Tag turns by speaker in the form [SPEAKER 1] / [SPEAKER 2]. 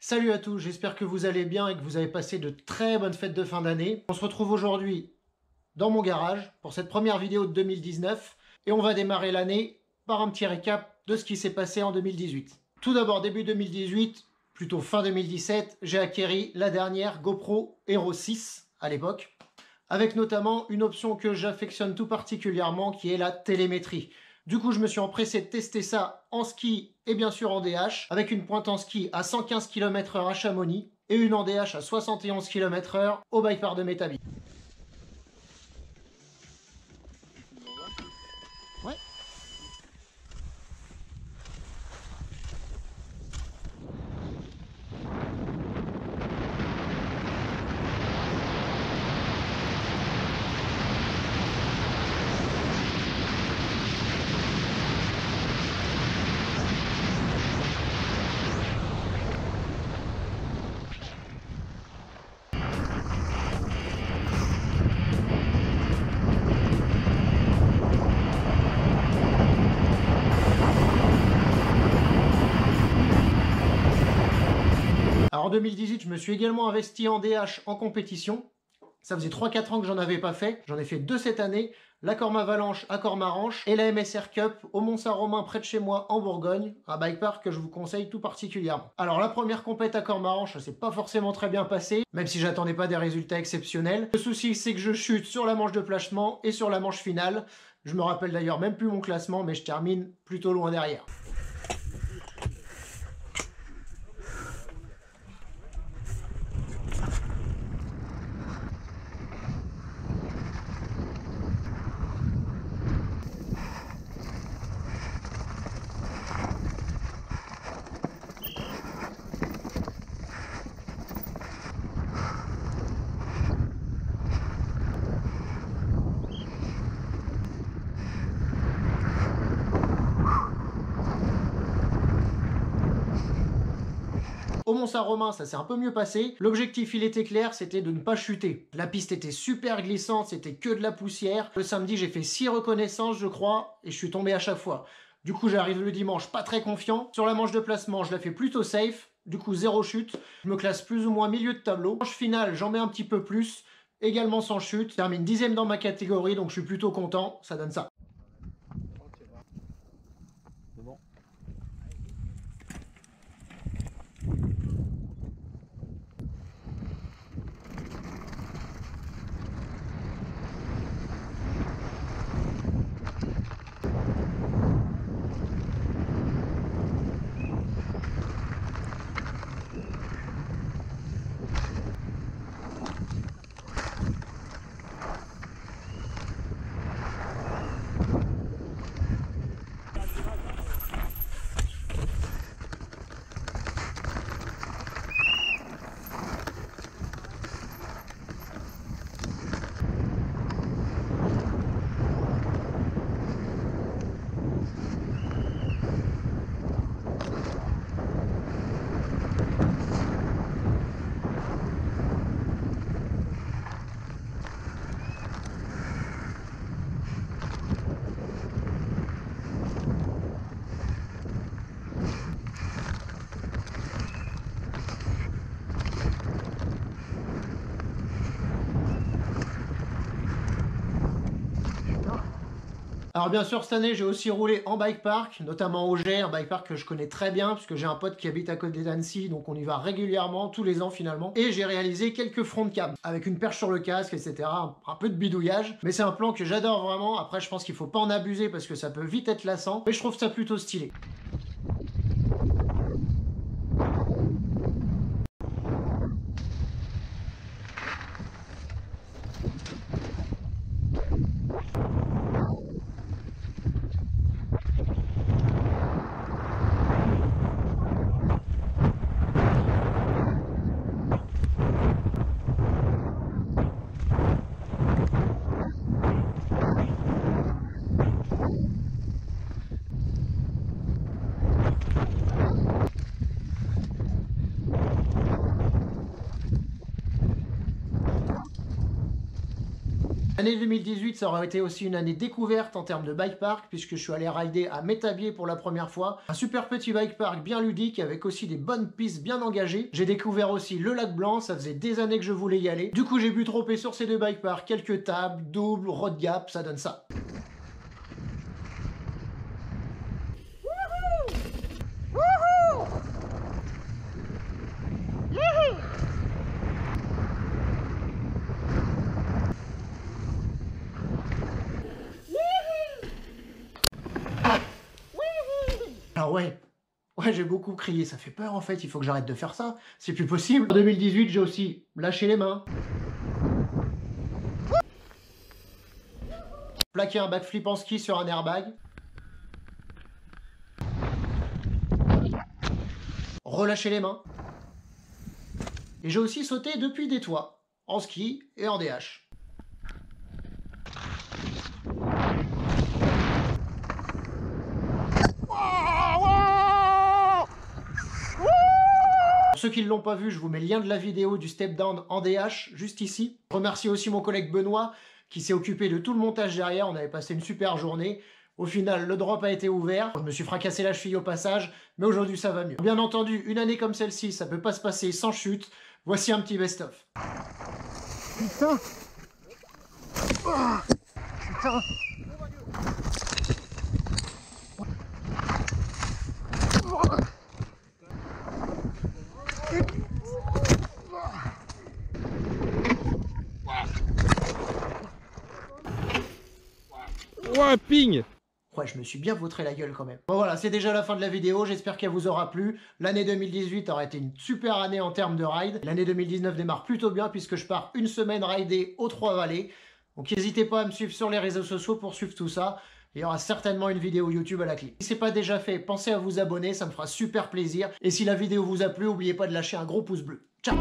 [SPEAKER 1] Salut à tous, j'espère que vous allez bien et que vous avez passé de très bonnes fêtes de fin d'année. On se retrouve aujourd'hui dans mon garage pour cette première vidéo de 2019 et on va démarrer l'année par un petit récap de ce qui s'est passé en 2018. Tout d'abord, début 2018, plutôt fin 2017, j'ai acquéri la dernière GoPro Hero 6 à l'époque, avec notamment une option que j'affectionne tout particulièrement qui est la télémétrie. Du coup, je me suis empressé de tester ça en ski et bien sûr en DH, avec une pointe en ski à 115 km/h à Chamonix et une en DH à 71 km/h au bike park de Métabis. Ouais. Alors en 2018, je me suis également investi en DH en compétition. Ça faisait 3-4 ans que j'en avais pas fait. J'en ai fait 2 cette année. La Corme-Avalanche à Cormaranche et la MSR Cup au Mont-Saint-Romain près de chez moi en Bourgogne. Un bike park que je vous conseille tout particulièrement. Alors la première compète à Cormaranche, ça s'est pas forcément très bien passé, même si j'attendais pas des résultats exceptionnels. Le souci, c'est que je chute sur la manche de placement et sur la manche finale. Je me rappelle d'ailleurs même plus mon classement, mais je termine plutôt loin derrière. Au Mont-Saint-Romain, ça s'est un peu mieux passé. L'objectif, il était clair, c'était de ne pas chuter. La piste était super glissante, c'était que de la poussière. Le samedi, j'ai fait 6 reconnaissances, je crois, et je suis tombé à chaque fois. Du coup, j'arrive le dimanche pas très confiant. Sur la manche de placement, je la fais plutôt safe. Du coup, 0 chute. Je me classe plus ou moins milieu de tableau. Manche finale, j'en mets un petit peu plus. Également sans chute. Je termine 10e dans ma catégorie, donc je suis plutôt content. Ça donne ça. Alors bien sûr, cette année, j'ai aussi roulé en bike park, notamment au Gers, un bike park que je connais très bien, puisque j'ai un pote qui habite à côté d'Annecy, donc on y va régulièrement, tous les ans finalement. Et j'ai réalisé quelques front cam, avec une perche sur le casque, etc. Un peu de bidouillage, mais c'est un plan que j'adore vraiment. Après, je pense qu'il faut pas en abuser, parce que ça peut vite être lassant, mais je trouve ça plutôt stylé. L'année 2018, ça aurait été aussi une année découverte en termes de bike park, puisque je suis allé rider à Métabier pour la première fois. Un super petit bike park bien ludique, avec aussi des bonnes pistes bien engagées. J'ai découvert aussi le lac Blanc, ça faisait des années que je voulais y aller. Du coup, j'ai pu troper sur ces deux bike parks quelques tables, doubles, road gap, ça donne ça. Ah ouais, j'ai beaucoup crié, ça fait peur en fait, il faut que j'arrête de faire ça, c'est plus possible. En 2018, j'ai aussi lâché les mains. Plaqué un backflip en ski sur un airbag. Relâché les mains. Et j'ai aussi sauté depuis des toits, en ski et en DH. Pour ceux qui ne l'ont pas vu, je vous mets le lien de la vidéo du step down en DH, juste ici. Je remercie aussi mon collègue Benoît, qui s'est occupé de tout le montage derrière. On avait passé une super journée. Au final, le drop a été ouvert. Je me suis fracassé la cheville au passage, mais aujourd'hui ça va mieux. Bien entendu, une année comme celle-ci, ça peut pas se passer sans chute. Voici un petit best-of. Putain! Oh, putain!
[SPEAKER 2] Ouais, ping!
[SPEAKER 1] Ouais, je me suis bien vautré la gueule quand même. Bon voilà, c'est déjà la fin de la vidéo, j'espère qu'elle vous aura plu. L'année 2018 aura été une super année en termes de ride. L'année 2019 démarre plutôt bien puisque je pars une semaine rider aux Trois-Vallées. Donc n'hésitez pas à me suivre sur les réseaux sociaux pour suivre tout ça. Il y aura certainement une vidéo YouTube à la clé. Si ce n'est pas déjà fait, pensez à vous abonner, ça me fera super plaisir. Et si la vidéo vous a plu, n'oubliez pas de lâcher un gros pouce bleu. Ciao!